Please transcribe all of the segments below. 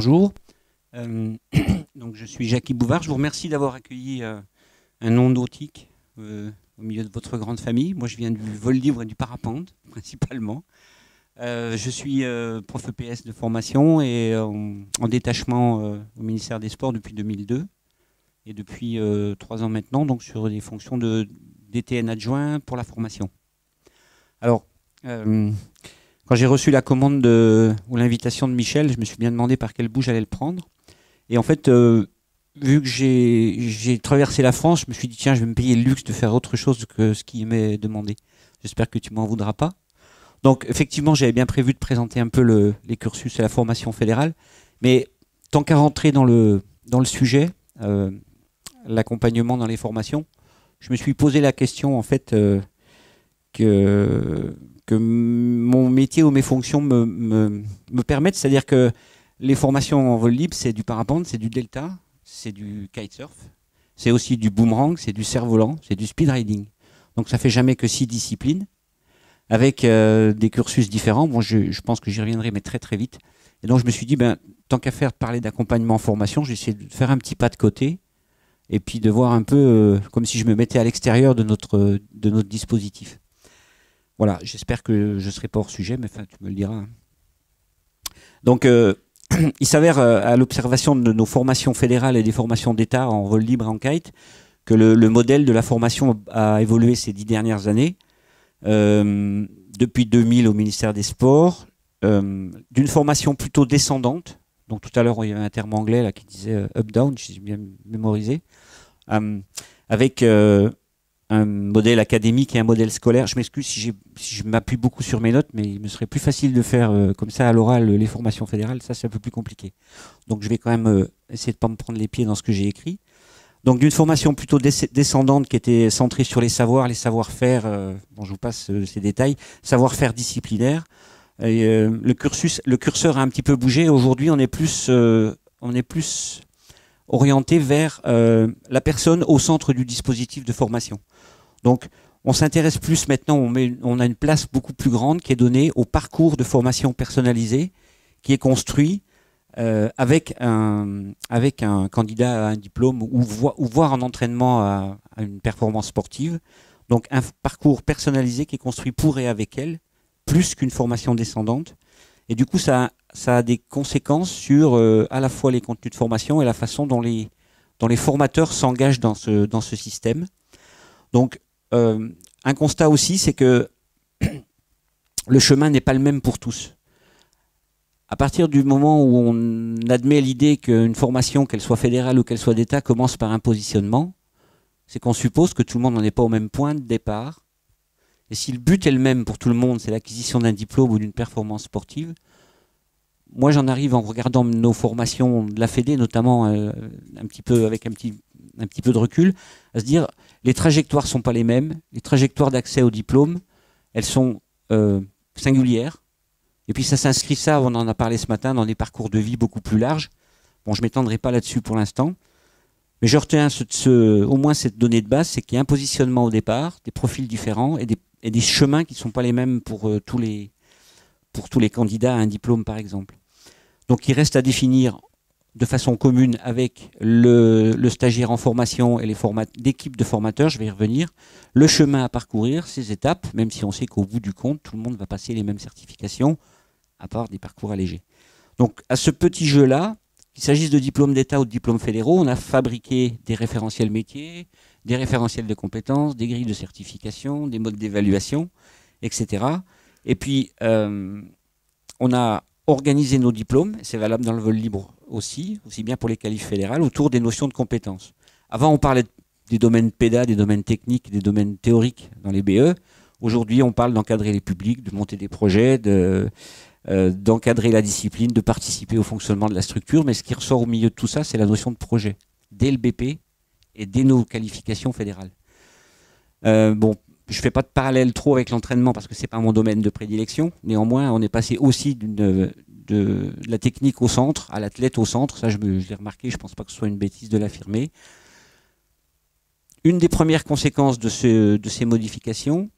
Bonjour, donc je suis Jackie Bouvard. Je vous remercie d'avoir accueilli un nom nautique au milieu de votre grande famille. Moi, je viens du vol libre et du parapente, principalement. Je suis prof EPS de formation et en détachement au ministère des Sports depuis 2002 et depuis 3 ans maintenant, donc sur des fonctions DTN adjoint pour la formation. Alors, quand j'ai reçu la commande ou l'invitation de Michel, je me suis bien demandé par quel bout j'allais le prendre. Et en fait, vu que j'ai traversé la France, je me suis dit, tiens, je vais me payer le luxe de faire autre chose que ce qui m'est demandé. J'espère que tu m'en voudras pas. Donc, effectivement, j'avais bien prévu de présenter un peu les cursus et la formation fédérale. Mais tant qu'à rentrer dans le sujet, l'accompagnement dans les formations, je me suis posé la question, en fait, que mon métier ou mes fonctions me permettent. C'est-à-dire que les formations en vol libre, c'est du parapente, c'est du delta, c'est du kitesurf, c'est aussi du boomerang, c'est du cerf-volant, c'est du speed riding. Donc ça fait jamais que 6 disciplines, avec des cursus différents. Bon, je pense que j'y reviendrai, mais très très vite. Et donc je me suis dit, tant qu'à faire parler d'accompagnement en formation, j'ai essayé de faire un petit pas de côté, et puis de voir un peu comme si je me mettais à l'extérieur de notre dispositif. Voilà, j'espère que je ne serai pas hors sujet, mais enfin, tu me le diras. Donc, il s'avère, à l'observation de nos formations fédérales et des formations d'État en vol libre et en kite, que le modèle de la formation a évolué ces 10 dernières années. Depuis 2000 au ministère des Sports, d'une formation plutôt descendante. Donc, tout à l'heure, il y avait un terme anglais là, qui disait up-down, j'ai bien mémorisé, avec un modèle académique et un modèle scolaire. Je m'excuse si je m'appuie beaucoup sur mes notes, mais il me serait plus facile de faire comme ça à l'oral les formations fédérales. Ça, c'est un peu plus compliqué. Donc, je vais quand même essayer de ne pas me prendre les pieds dans ce que j'ai écrit. Donc, d'une formation plutôt descendante qui était centrée sur les savoirs, les savoir-faire, bon, je vous passe ces détails, savoir-faire disciplinaire. Le curseur a un petit peu bougé. Aujourd'hui, on est plus orienté vers la personne au centre du dispositif de formation. Donc, on s'intéresse plus maintenant, on a une place beaucoup plus grande qui est donnée au parcours de formation personnalisé qui est construit avec un candidat à un diplôme ou voire un entraînement à une performance sportive. Donc, un parcours personnalisé qui est construit pour et avec elle, plus qu'une formation descendante. Et du coup, ça a des conséquences sur à la fois les contenus de formation et la façon dont les formateurs s'engagent dans ce système. Donc, un constat aussi, c'est que le chemin n'est pas le même pour tous. À partir du moment où on admet l'idée qu'une formation, qu'elle soit fédérale ou qu'elle soit d'État, commence par un positionnement, c'est qu'on suppose que tout le monde n'en est pas au même point de départ. Et si le but est le même pour tout le monde, c'est l'acquisition d'un diplôme ou d'une performance sportive, moi j'en arrive en regardant nos formations de la Fédé, notamment un petit peu avec un petit peu de recul, à se dire les trajectoires ne sont pas les mêmes, les trajectoires d'accès au diplôme, elles sont singulières. Et puis ça s'inscrit, on en a parlé ce matin, dans des parcours de vie beaucoup plus larges. Bon, je ne m'étendrai pas là-dessus pour l'instant. Mais je retiens au moins cette donnée de base, c'est qu'il y a un positionnement au départ, des profils différents et des chemins qui ne sont pas les mêmes pour tous les candidats à un diplôme, par exemple. Donc il reste à définir de façon commune avec le stagiaire en formation et l'équipe de formateurs, je vais y revenir, le chemin à parcourir, ces étapes, même si on sait qu'au bout du compte, tout le monde va passer les mêmes certifications, à part des parcours allégés. Donc à ce petit jeu-là, qu'il s'agisse de diplômes d'État ou de diplômes fédéraux, on a fabriqué des référentiels métiers, des référentiels de compétences, des grilles de certification, des modes d'évaluation, etc. Et puis, on a organisé nos diplômes, et c'est valable dans le vol libre aussi bien pour les qualifs fédérales, autour des notions de compétences. Avant, on parlait des domaines PEDA, des domaines techniques, des domaines théoriques dans les BE. Aujourd'hui, on parle d'encadrer les publics, de monter des projets, d'encadrer la discipline, de participer au fonctionnement de la structure. Mais ce qui ressort au milieu de tout ça, c'est la notion de projet, dès le BP et dès nos qualifications fédérales. Bon, je ne fais pas de parallèle trop avec l'entraînement parce que ce n'est pas mon domaine de prédilection. Néanmoins, on est passé aussi de la technique au centre, à l'athlète au centre. Ça, je l'ai remarqué, je ne pense pas que ce soit une bêtise de l'affirmer. Une des premières conséquences de ces modifications,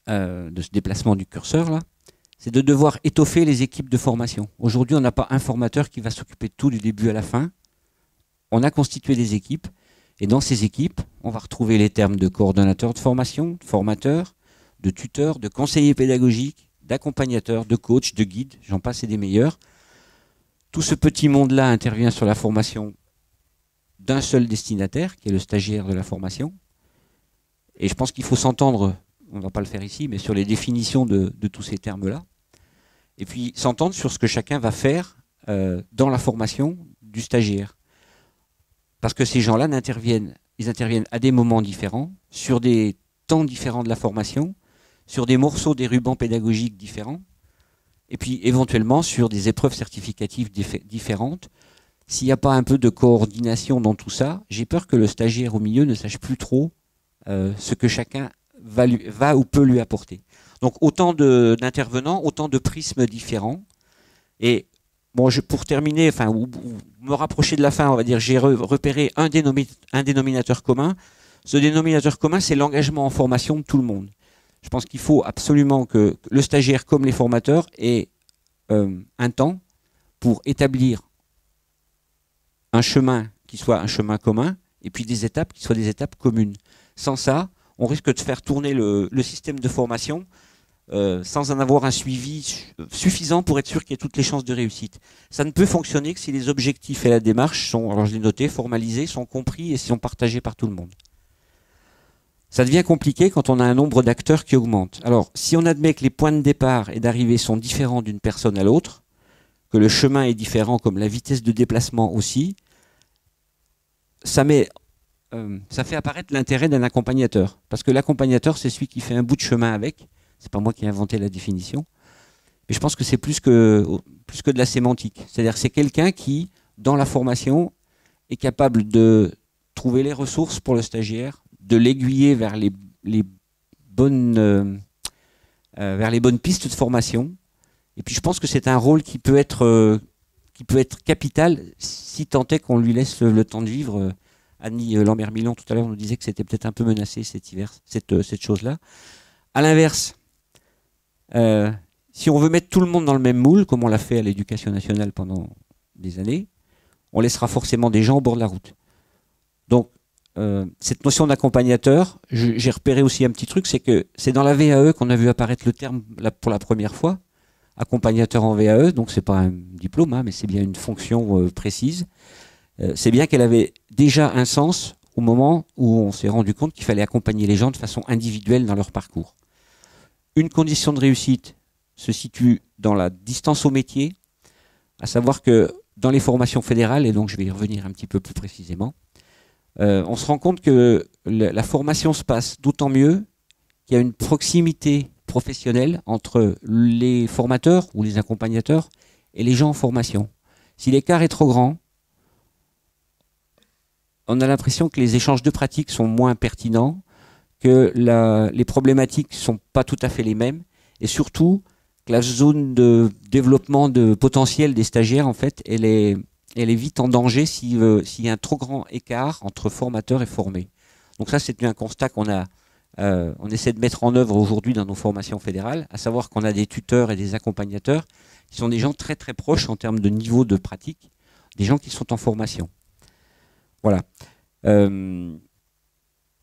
de ce déplacement du curseur, là, c'est de devoir étoffer les équipes de formation. Aujourd'hui, on n'a pas un formateur qui va s'occuper de tout du début à la fin. On a constitué des équipes, et dans ces équipes, on va retrouver les termes de coordonnateur de formation, de formateur, de tuteur, de conseiller pédagogique, d'accompagnateur, de coach, de guide, j'en passe et des meilleurs. Tout ce petit monde-là intervient sur la formation d'un seul destinataire, qui est le stagiaire de la formation. Et je pense qu'il faut s'entendre, on ne va pas le faire ici, mais sur les définitions de tous ces termes-là. Et puis s'entendre sur ce que chacun va faire dans la formation du stagiaire. Parce que ces gens-là ils interviennent à des moments différents, sur des temps différents de la formation, sur des morceaux des rubans pédagogiques différents, et puis éventuellement sur des épreuves certificatives différentes. S'il n'y a pas un peu de coordination dans tout ça, j'ai peur que le stagiaire au milieu ne sache plus trop ce que chacun va ou peut lui apporter. Donc autant d'intervenants, autant de prismes différents. Et bon, pour terminer, ou me rapprocher de la fin, on va dire, j'ai repéré un dénominateur commun. Ce dénominateur commun, c'est l'engagement en formation de tout le monde. Je pense qu'il faut absolument que le stagiaire, comme les formateurs, ait un temps pour établir un chemin qui soit un chemin commun, et puis des étapes qui soient des étapes communes. Sans ça, on risque de faire tourner le système de formation sans en avoir un suivi suffisant pour être sûr qu'il y ait toutes les chances de réussite. Ça ne peut fonctionner que si les objectifs et la démarche sont, alors je l'ai noté, formalisés, sont compris et sont partagés par tout le monde. Ça devient compliqué quand on a un nombre d'acteurs qui augmente. Alors, si on admet que les points de départ et d'arrivée sont différents d'une personne à l'autre, que le chemin est différent comme la vitesse de déplacement aussi, ça fait apparaître l'intérêt d'un accompagnateur. Parce que l'accompagnateur, c'est celui qui fait un bout de chemin avec. C'est pas moi qui ai inventé la définition. Mais je pense que c'est plus que de la sémantique. C'est-à-dire que c'est quelqu'un qui, dans la formation, est capable de trouver les ressources pour le stagiaire, de l'aiguiller vers les bonnes pistes de formation. Et puis je pense que c'est un rôle qui peut être capital si tant est qu'on lui laisse le temps de vivre. Annie Lambert-Millon, tout à l'heure, nous disait que c'était peut-être un peu menacé cette chose-là. À l'inverse, si on veut mettre tout le monde dans le même moule, comme on l'a fait à l'Éducation nationale pendant des années, on laissera forcément des gens au bord de la route. Donc, cette notion d'accompagnateur, j'ai repéré aussi un petit truc, c'est que c'est dans la VAE qu'on a vu apparaître le terme pour la première fois, accompagnateur en VAE, donc c'est pas un diplôme, hein, mais c'est bien une fonction précise. C'est bien qu'elle avait déjà un sens au moment où on s'est rendu compte qu'il fallait accompagner les gens de façon individuelle dans leur parcours. Une condition de réussite se situe dans la distance au métier, à savoir que dans les formations fédérales, et donc je vais y revenir un petit peu plus précisément, on se rend compte que la formation se passe d'autant mieux qu'il y a une proximité professionnelle entre les formateurs ou les accompagnateurs et les gens en formation. Si l'écart est trop grand, on a l'impression que les échanges de pratiques sont moins pertinents, que les problématiques ne sont pas tout à fait les mêmes, et surtout que la zone de développement de potentiel des stagiaires, en fait, elle est vite en danger s'il y a un trop grand écart entre formateurs et formés. Donc ça, c'est un constat on essaie de mettre en œuvre aujourd'hui dans nos formations fédérales, à savoir qu'on a des tuteurs et des accompagnateurs qui sont des gens très très proches en termes de niveau de pratique, des gens qui sont en formation. Voilà.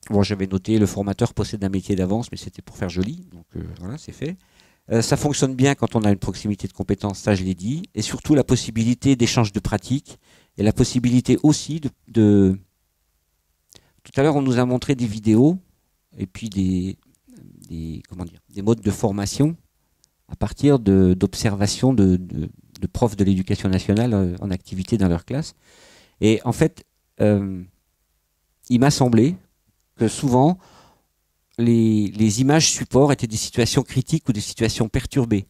Bon, j'avais noté le formateur possède un métier d'avance, mais c'était pour faire joli, donc voilà, c'est fait. Ça fonctionne bien quand on a une proximité de compétences, ça je l'ai dit, et surtout la possibilité d'échange de pratiques, et la possibilité aussi Tout à l'heure, on nous a montré des vidéos, et puis des modes de formation à partir d'observations de profs de l'éducation nationale en activité dans leur classe. Et en fait, il m'a semblé que souvent, les images supports étaient des situations critiques ou des situations perturbées.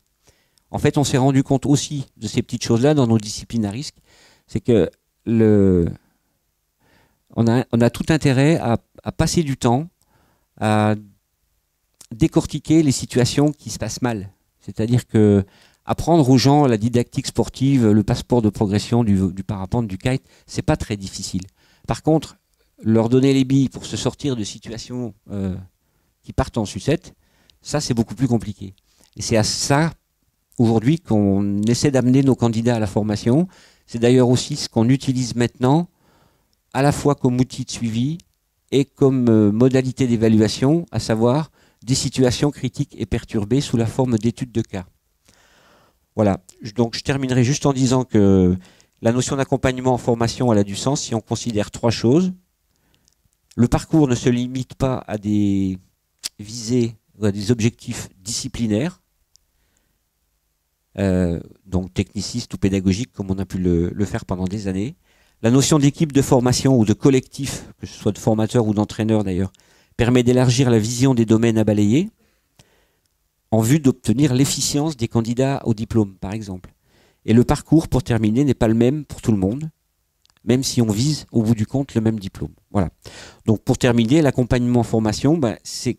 En fait, on s'est rendu compte aussi de ces petites choses-là dans nos disciplines à risque. C'est que on a tout intérêt à passer du temps à décortiquer les situations qui se passent mal. C'est-à-dire que apprendre aux gens la didactique sportive, le passeport de progression du parapente, du kite, c'est pas très difficile. Par contre, leur donner les billes pour se sortir de situations qui partent en sucette, ça c'est beaucoup plus compliqué. Et c'est à ça aujourd'hui qu'on essaie d'amener nos candidats à la formation. C'est d'ailleurs aussi ce qu'on utilise maintenant, à la fois comme outil de suivi et comme modalité d'évaluation, à savoir des situations critiques et perturbées sous la forme d'études de cas. Voilà, donc je terminerai juste en disant que la notion d'accompagnement en formation, elle a du sens si on considère 3 choses. Le parcours ne se limite pas à des visées ou à des objectifs disciplinaires, donc technicistes ou pédagogiques, comme on a pu le faire pendant des années. La notion d'équipe de formation ou de collectif, que ce soit de formateurs ou d'entraîneurs d'ailleurs, permet d'élargir la vision des domaines à balayer en vue d'obtenir l'efficience des candidats au diplôme, par exemple. Et le parcours, pour terminer, n'est pas le même pour tout le monde, même si on vise au bout du compte le même diplôme. Voilà. Donc pour terminer, l'accompagnement en formation, c'est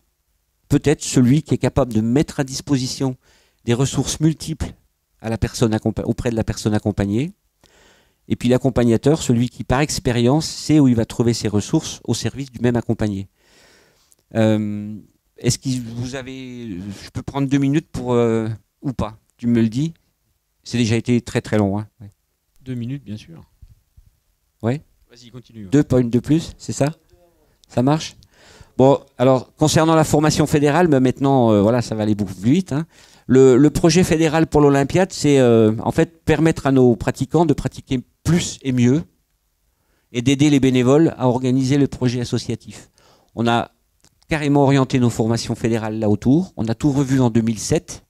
peut-être celui qui est capable de mettre à disposition des ressources multiples à la personne auprès de la personne accompagnée. Et puis l'accompagnateur, celui qui par expérience sait où il va trouver ses ressources au service du même accompagné. Est-ce que vous avez... Je peux prendre 2 minutes pour... ou pas? Tu me le dis? C'est déjà été très très long. Hein. Ouais. 2 minutes, bien sûr. Ouais. Vas-y, continue. 2, pas une de plus, c'est ça? Ça marche? Bon, alors, concernant la formation fédérale, maintenant, voilà, ça va aller beaucoup plus vite. Hein. Le projet fédéral pour l'Olympiade, c'est en fait permettre à nos pratiquants de pratiquer plus et mieux et d'aider les bénévoles à organiser le projet associatif. On a carrément orienté nos formations fédérales là autour. On a tout revu en 2007.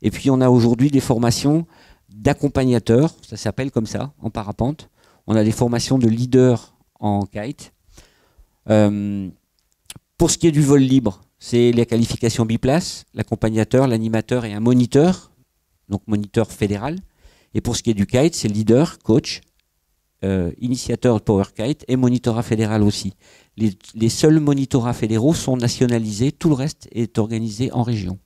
Et puis, on a aujourd'hui des formations d'accompagnateurs, ça s'appelle comme ça, en parapente. On a des formations de leaders en kite. Pour ce qui est du vol libre, c'est les qualifications biplace, l'accompagnateur, l'animateur et un moniteur, donc moniteur fédéral. Et pour ce qui est du kite, c'est leader, coach, initiateur de Power Kite et monitorat fédéral aussi. Les seuls monitorats fédéraux sont nationalisés, tout le reste est organisé en région.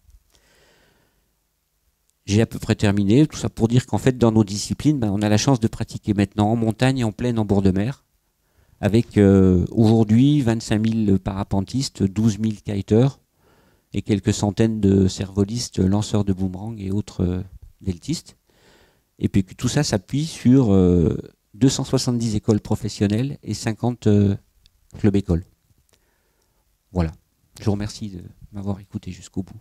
J'ai à peu près terminé, tout ça pour dire qu'en fait dans nos disciplines, on a la chance de pratiquer maintenant en montagne, en plaine, en bord de mer, avec aujourd'hui 25 000 parapentistes, 12 000 kiteurs et quelques centaines de cervolistes, lanceurs de boomerang et autres deltistes. Et puis que tout ça s'appuie sur 270 écoles professionnelles et 50 clubs écoles. Voilà. Je vous remercie de m'avoir écouté jusqu'au bout.